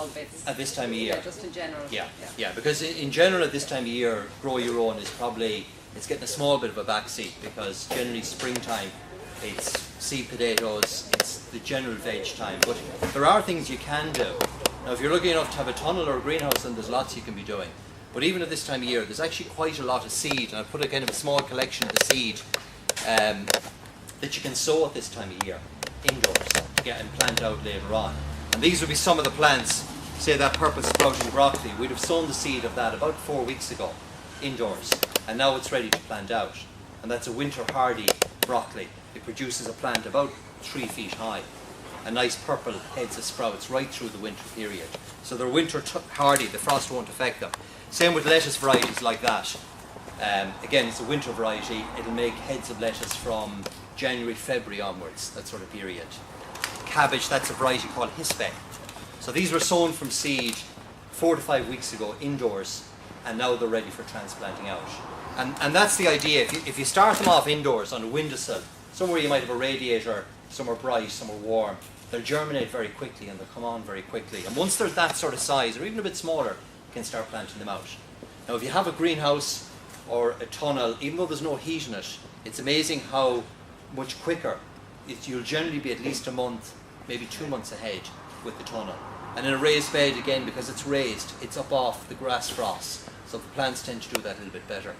bits. At this time of year. Yeah, just in general. Yeah, because in general at this time of year, grow your own is probably, it's getting a small bit of a backseat, because generally springtime, it's seed potatoes, it's the general veg time. But there are things you can do. Now, if you're lucky enough to have a tunnel or a greenhouse, then there's lots you can be doing. But even at this time of year, there's actually quite a lot of seed, and I've put a kind of a small collection of the seed that you can sow at this time of year indoors and plant out later on. And these would be some of the plants, say that purple sprouting broccoli. We'd have sown the seed of that about 4 weeks ago indoors, and now it's ready to plant out. And that's a winter hardy broccoli. It produces a plant about 3 feet high, a nice purple heads of sprouts right through the winter period. So they're winter hardy, the frost won't affect them. Same with lettuce varieties like that. Again, it's a winter variety. It'll make heads of lettuce from January, February onwards, that sort of period. Cabbage, that's a variety called Hispe. So these were sown from seed 4 to 5 weeks ago indoors, and now they're ready for transplanting out. And that's the idea. If you start them off indoors on a windowsill, somewhere you might have a radiator, somewhere bright, somewhere warm, they'll germinate very quickly and they'll come on very quickly. And once they're that sort of size, or even a bit smaller, you can start planting them out. Now, if you have a greenhouse or a tunnel, even though there's no heat in it, it's amazing how much quicker. You'll generally be at least a month, maybe 2 months ahead with the tunnel. And in a raised bed, again, because it's raised, it's up off the grass frost, so the plants tend to do that a little bit better.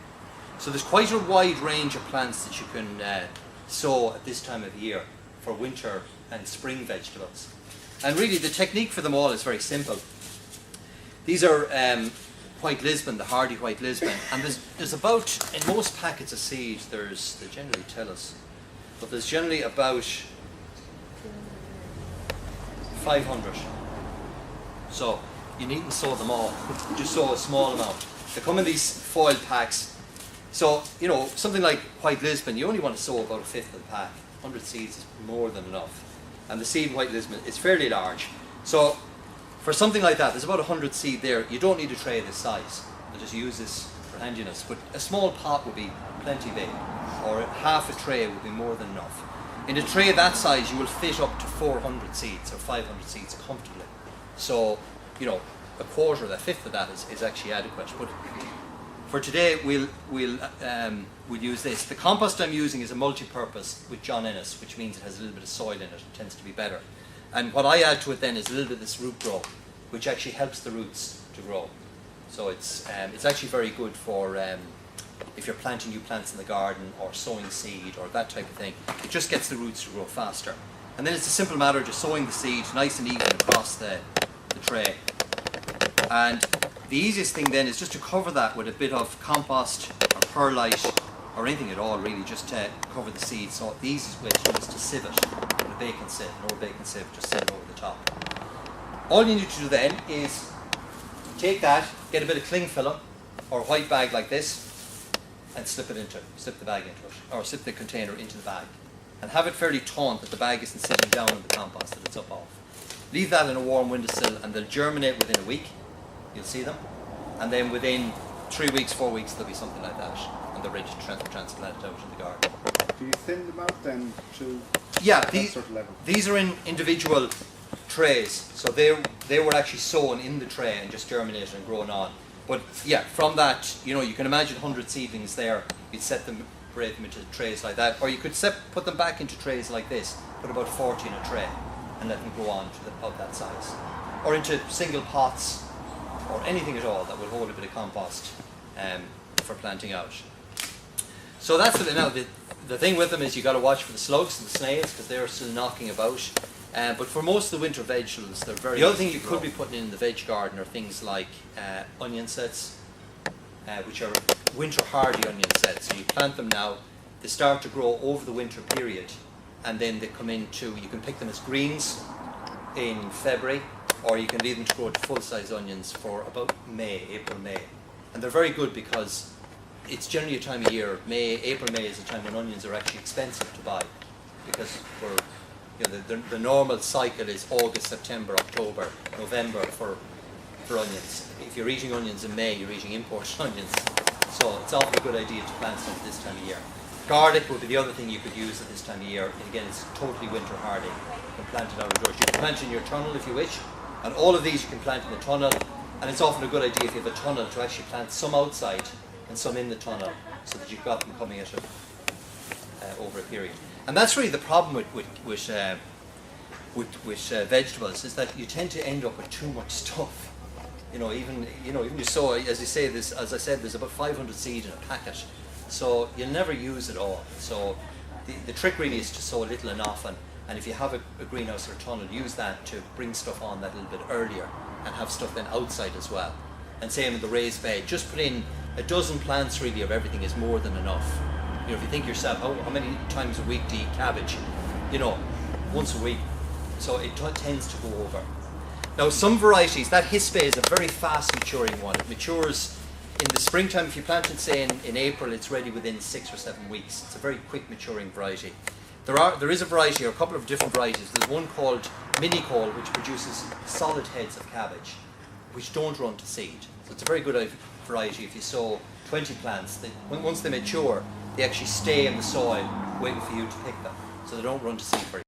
So there's quite a wide range of plants that you can sow at this time of year for winter and spring vegetables. And really the technique for them all is very simple. These are white Lisbon, the hardy white Lisbon, and there's about, in most packets of seed, they generally tell us, but there's generally about 500. So you needn't sow them all, just sow a small amount. They come in these foil packs. So, you know, something like white Lisbon, you only want to sow about 1/5 of the pack. 100 seeds is more than enough. And the seed white Lisbon is fairly large. So for something like that, there's about 100 seed there. You don't need a tray this size. I'll just use this for handiness. But a small pot would be plenty big, or half a tray would be more than enough. In a tray that size, you will fit up to 400 seeds or 500 seeds comfortably. So, you know, a quarter, a fifth of that is actually adequate. But for today, we'll use this. The compost I'm using is a multi-purpose with John Ennis, which means it has a little bit of soil in it. It tends to be better. And what I add to it then is a little bit of this root grow, which actually helps the roots to grow. So it's actually very good for if you're planting new plants in the garden or sowing seed or that type of thing. It just gets the roots to grow faster. And then it's a simple matter of just sowing the seed nice and even across the tray. And the easiest thing then is just to cover that with a bit of compost or perlite or anything at all really, just to cover the seed. So the easiest way to do it is to sieve it with a baking sieve, an old baking sieve, just sieve it over the top. All you need to do then is take that, get a bit of cling film or a white bag like this, and slip the bag into it, or slip the container into the bag. And have it fairly taut that the bag isn't sitting down in the compost, that it's up off. Leave that in a warm windowsill and they'll germinate within a week. You'll see them. And then within 3 weeks, 4 weeks, there'll be something like that. And they're ready to transplant it out in the garden. Do you thin them out then to that sort of level? These are in individual trays. So they were actually sown in the tray and just germinated and grown on. But yeah, from that, you know, you can imagine 100 seedlings there. You'd break them into trays like that. Or you could put them back into trays like this, put about 40 in a tray, and let them grow on to about that size. Or into single pots, or anything at all that will hold a bit of compost for planting out. So that's it. Now the thing with them is you got to watch for the slugs and the snails because they're still knocking about. But for most of the winter vegetables, they're very. The other thing you could be putting in the veg garden are things like onion sets, which are winter hardy onion sets. So you plant them now, they start to grow over the winter period, and then they come into. You can pick them as greens in February, or you can leave them to grow to full-size onions for about April, May. And they're very good because it's generally a time of year, April, May is a time when onions are actually expensive to buy, because the normal cycle is August, September, October, November for onions. If you're eating onions in May, you're eating imported onions. So it's often a good idea to plant some at this time of year. Garlic would be the other thing you could use at this time of year. And again, it's totally winter hardy. You can plant it outdoors. You can plant it in your tunnel if you wish, And all of these you can plant in the tunnel, and it's often a good idea if you have a tunnel to actually plant some outside and some in the tunnel, so that you've got them coming at it over a period. And that's really the problem with vegetables, is that you tend to end up with too much stuff. Even you sow, as you say, as I said, there's about 500 seed in a packet, so you'll never use it all. So the trick really is to sow little and often. And if you have a greenhouse or a tunnel, use that to bring stuff on that little bit earlier and have stuff then outside as well. And same in the raised bed, just put in a dozen plants really of everything is more than enough. If you think yourself, how many times a week do you eat cabbage? Once a week. So it tends to go over. Now some varieties, that Hispe is a very fast maturing one. It matures in the springtime. If you plant it say in April, it's ready within 6 or 7 weeks. It's a very quick maturing variety. There is a variety, or a couple of different varieties. There's one called Mini Cole, which produces solid heads of cabbage, which don't run to seed. So it's a very good variety. If you sow 20 plants, once they mature, they actually stay in the soil waiting for you to pick them. So they don't run to seed very